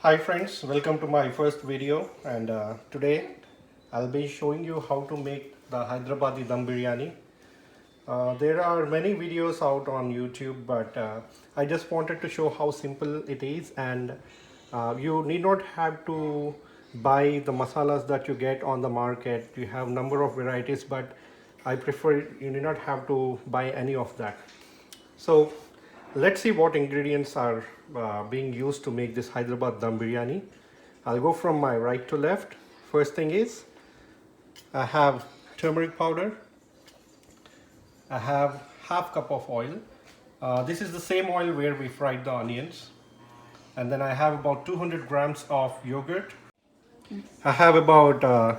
Hi friends, welcome to my first video, and today I'll be showing you how to make the Hyderabadi dum biryani. There are many videos out on YouTube, but I just wanted to show how simple it is, and you need not have to buy the masalas that you get on the market. You have number of varieties, but I prefer you need not have to buy any of that. So let's see what ingredients are being used to make this Hyderabad dum biryani. I'll go from my right to left. First thing is I have turmeric powder. I have half cup of oil. This is the same oil where we fried the onions. And then I have about 200 grams of yogurt. I have uh,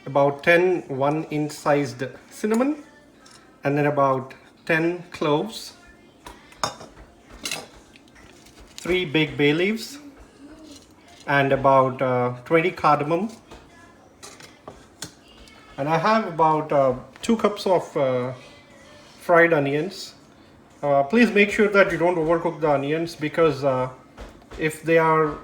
about 10 1-inch sized cinnamon, and then about 10 cloves, 3 big bay leaves, and about 20 cardamom. And I have about 2 cups of fried onions. Please make sure that you don't overcook the onions, because if they are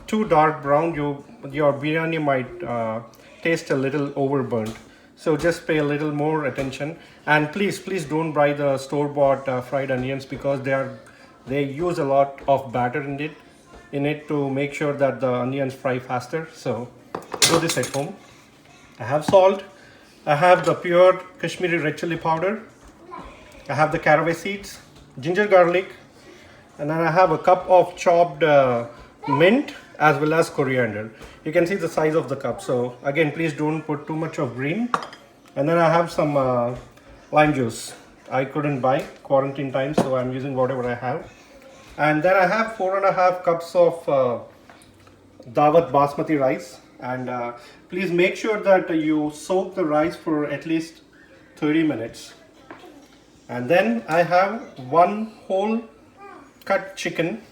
too dark brown, your biryani might taste a little overburnt. So just pay a little more attention, and please don't buy the store-bought fried onions, because they use a lot of batter in it to make sure that the onions fry faster. So do this at home. I have salt. I have the pure Kashmiri red chili powder. I have the caraway seeds, ginger garlic, and then I have a cup of chopped mint as well as coriander. You can see the size of the cup. So again, please don't put too much of green. And then I have some lime juice. I couldn't buy quarantine time, so I'm using whatever I have. And then I have 4.5 cups of Dawat basmati rice. And please make sure that you soak the rice for at least 30 minutes. And then I have one whole cut chicken.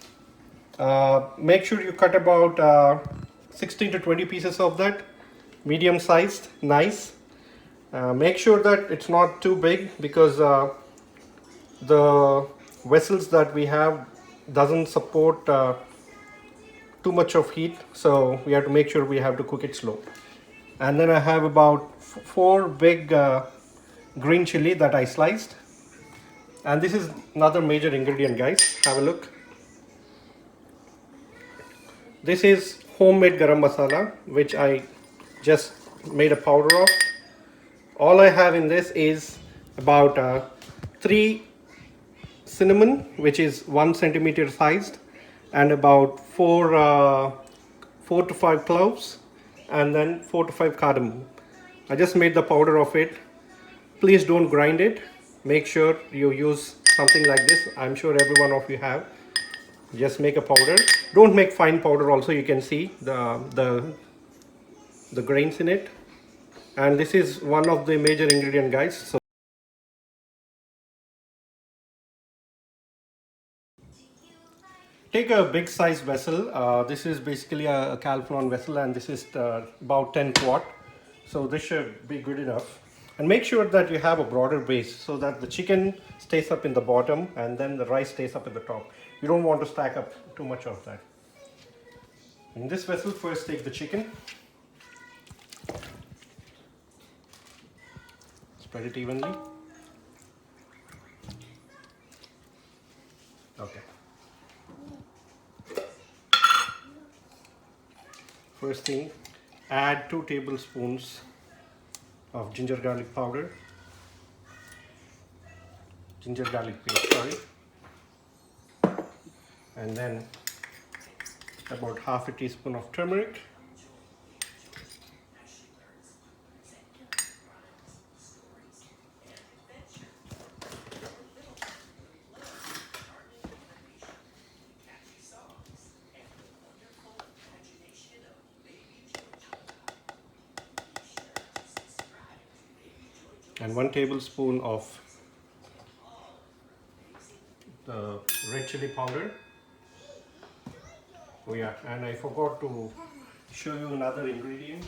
Make sure you cut about 16 to 20 pieces of that, medium sized, nice. Make sure that it's not too big, because the vessels that we have doesn't support too much of heat, so we have to make sure we have to cook it slow. And then I have about 4 big green chili that I sliced. And this is another major ingredient, guys. Have a look. This is homemade garam masala, which I just made a powder of. All I have in this is about 3 cinnamon, which is 1 centimeter sized, and about 4 to 5 cloves, and then 4 to 5 cardamom. I just made the powder of it. Please don't grind it. Make sure you use something like this. I'm sure every one of you have. Just make a powder. Don't make fine powder also. You can see the grains in it. And this is one of the major ingredient, guys. So take a big size vessel. This is basically a Calphalon vessel, and this is about 10 quart. So this should be good enough. And make sure that you have a broader base, so that the chicken stays up in the bottom and then the rice stays up at the top. You don't want to stack up too much of that. In this vessel, first take the chicken. Spread it evenly. Okay. First thing, add 2 tablespoons of ginger garlic powder. Ginger garlic paste, sorry. And then about half a teaspoon of turmeric. And 1 tablespoon of the red chili powder. Oh yeah, and I forgot to show you another ingredient.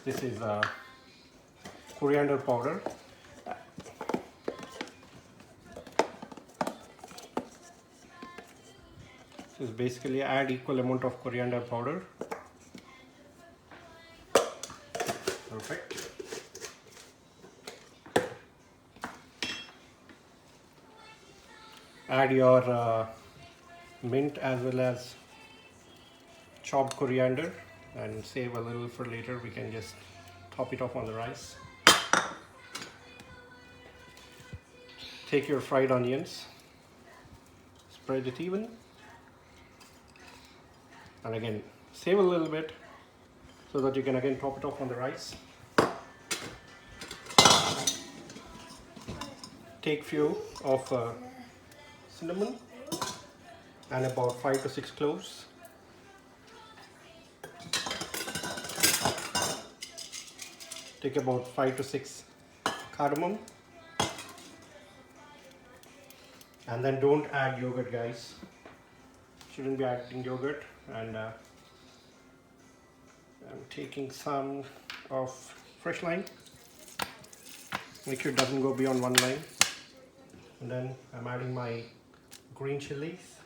This is coriander powder. Just basically add equal amount of coriander powder. Perfect. Add your mint as well as chopped coriander, and save a little for later. We can just top it off on the rice. Take your fried onions, spread it even, and again save a little bit so that you can again top it off on the rice. Take few of cinnamon and about 5 to 6 cloves. Take about 5 to 6 cardamom, and then don't add yogurt, guys. Shouldn't be adding yogurt. And I'm taking some of fresh lime. Make sure it doesn't go beyond 1 line. And then I'm adding my green chilies.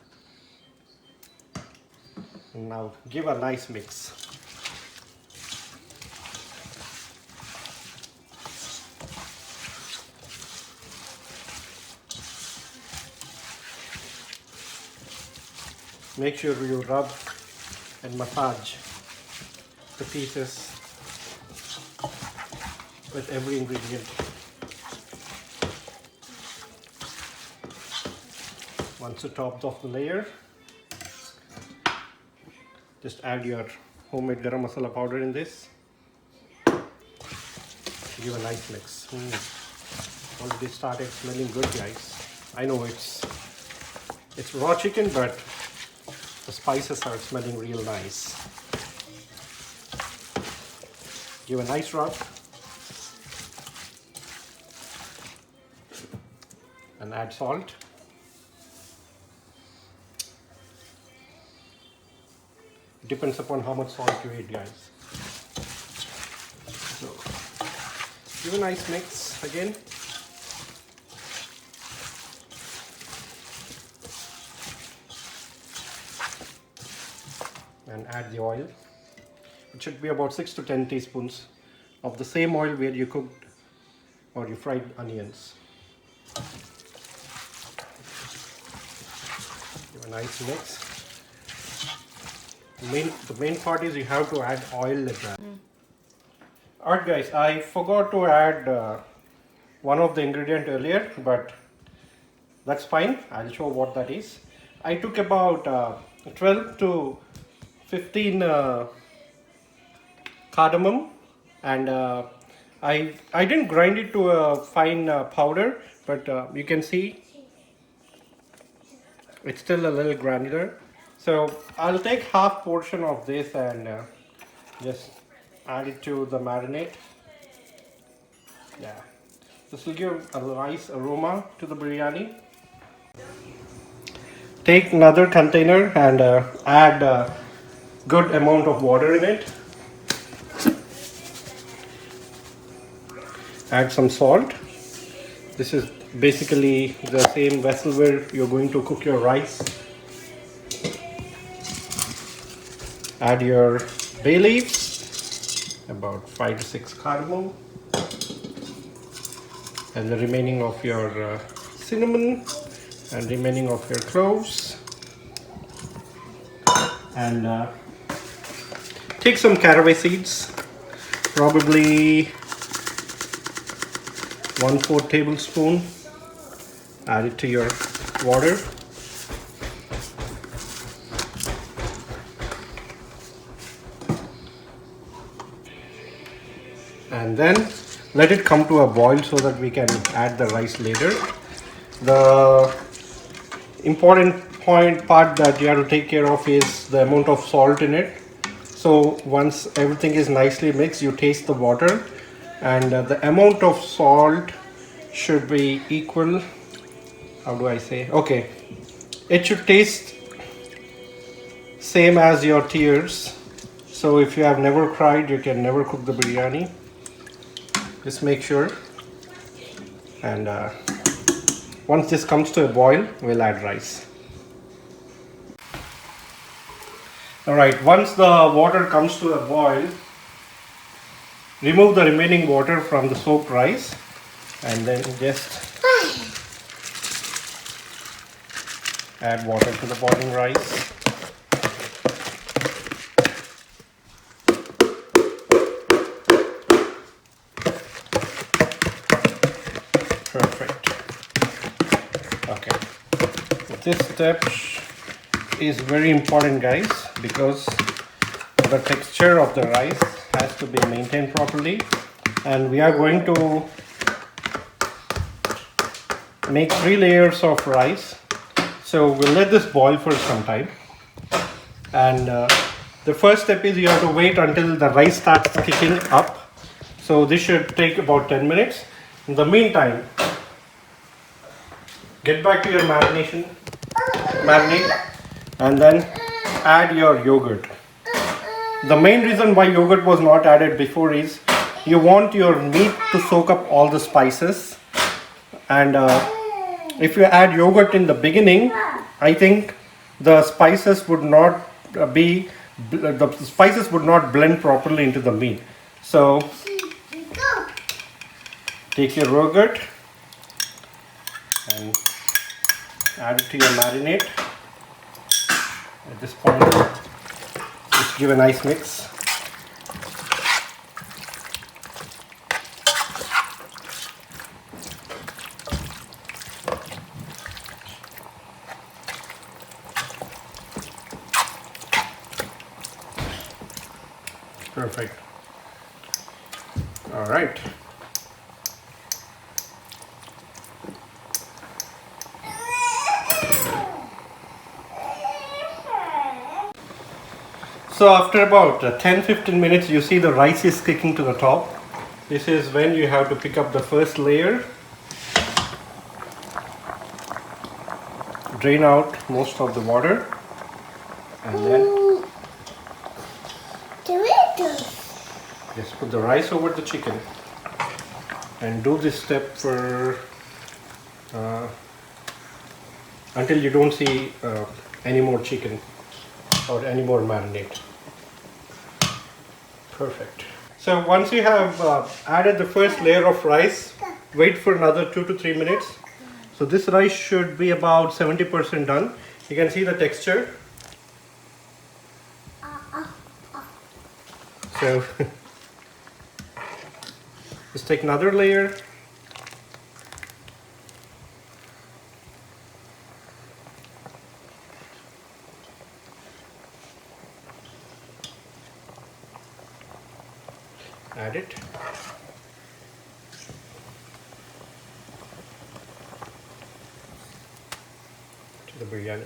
And now give a nice mix. Make sure you rub and massage the pieces with every ingredient. Once you top off the layer, just add your homemade garam masala powder in this. Give a nice mix. Already started smelling good, guys. I know it's raw chicken, but the spices are smelling real nice. Give a nice rub and add salt. It depends upon how much salt you eat, guys. So give a nice mix again. And add the oil. It should be about 6 to 10 teaspoons of the same oil where you cooked or you fried onions. Give a nice mix. The main part is you have to add oil at that. Alright, guys, I forgot to add one of the ingredient earlier, but that's fine. I'll show what that is. I took about 12 to 15 cardamom, and I didn't grind it to a fine powder, but you can see it's still a little granular. So I'll take half portion of this and just add it to the marinade. Yeah, this will give a nice aroma to the biryani. Take another container and add good amount of water in it. Add some salt. This is basically the same vessel where you're going to cook your rice. Add your bay leaves, about 5 to 6 cardamom, and the remaining of your cinnamon and remaining of your cloves, and take some caraway seeds, probably 1/4 tablespoon. Add it to your water. And then let it come to a boil so that we can add the rice later. The important part that you have to take care of is the amount of salt in it. So once everything is nicely mixed, you taste the water, and the amount of salt should be equal. How do I say? Okay, it should taste same as your tears. So if you have never cried, you can never cook the biryani. Just make sure. And once this comes to a boil, we'll add rice. Alright, once the water comes to a boil, remove the remaining water from the soaked rice and then just add water to the boiling rice. Perfect. Okay. This step is very important, guys, because the texture of the rice has to be maintained properly, and we are going to make 3 layers of rice. So we'll let this boil for some time, and the first step is you have to wait until the rice starts kicking up. So this should take about 10 minutes. In the meantime, get back to your marinade and then add your yogurt. The main reason why yogurt was not added before is you want your meat to soak up all the spices, and if you add yogurt in the beginning, I think the spices would not blend properly into the meat. So take your yogurt and add it to your marinade. At this point, just give a nice mix. Perfect. All right. So after about 10-15 minutes, you see the rice is kicking to the top. This is when you have to pick up the first layer. Drain out most of the water and then just put the rice over the chicken and do this step for until you don't see any more chicken or any more marinade. Perfect. So once you have added the first layer of rice, wait for another 2 to 3 minutes. So this rice should be about 70% done. You can see the texture. So just take another layer. Add it. To the biryani.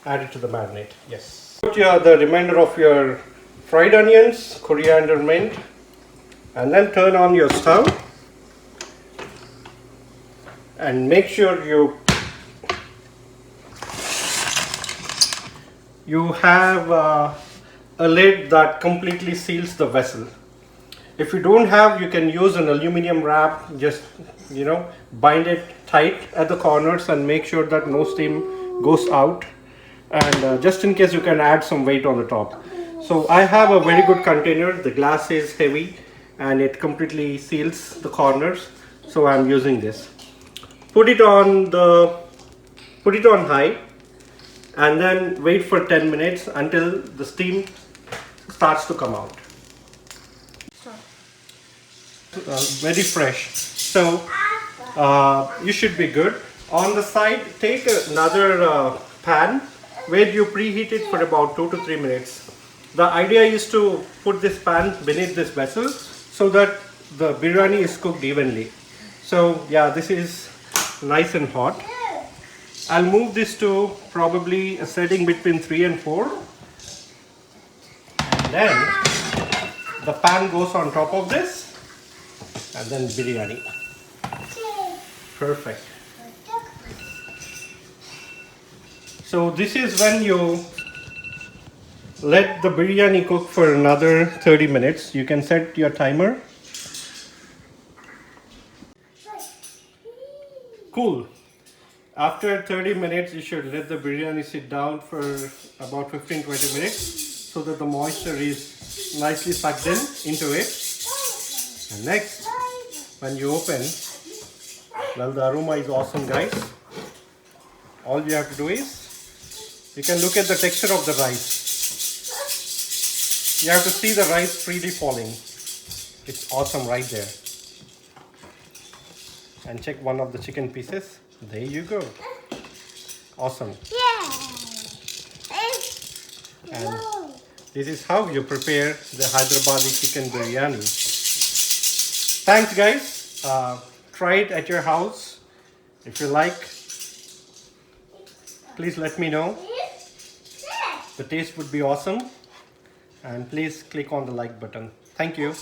Add it to the marinade. Yes. Put the remainder of your fried onions, coriander, mint, and then turn on your stove and make sure you have a lid that completely seals the vessel. If you don't have, you can use an aluminum wrap. Just bind it tight at the corners and make sure that no steam goes out, and just in case, you can add some weight on the top. So I have a very good container. The glass is heavy and it completely seals the corners, so I'm using this. Put it on high and then wait for 10 minutes until the steam starts to come out. Very fresh, so you should be good. On the side, take another pan where you preheat it for about 2 to 3 minutes. The idea is to put this pan beneath this vessel so that the biryani is cooked evenly. So yeah, this is nice and hot. I'll move this to probably a setting between 3 and 4, and then the pan goes on top of this, and then biryani. Perfect. So this is when you let the biryani cook for another 30 minutes. You can set your timer. Cool. After 30 minutes, you should let the biryani sit down for about 15-20 minutes so that the moisture is nicely sucked in into it. And next, when you open, well, the aroma is awesome, guys. All you have to do is, you can look at the texture of the rice. You have to see the rice freely falling. It's awesome right there. And check one of the chicken pieces. There you go. Awesome. Yeah. And this is how you prepare the Hyderabadi chicken biryani. Thanks, guys. Try it at your house. If you like, please let me know. The taste would be awesome. And please click on the like button. Thank you.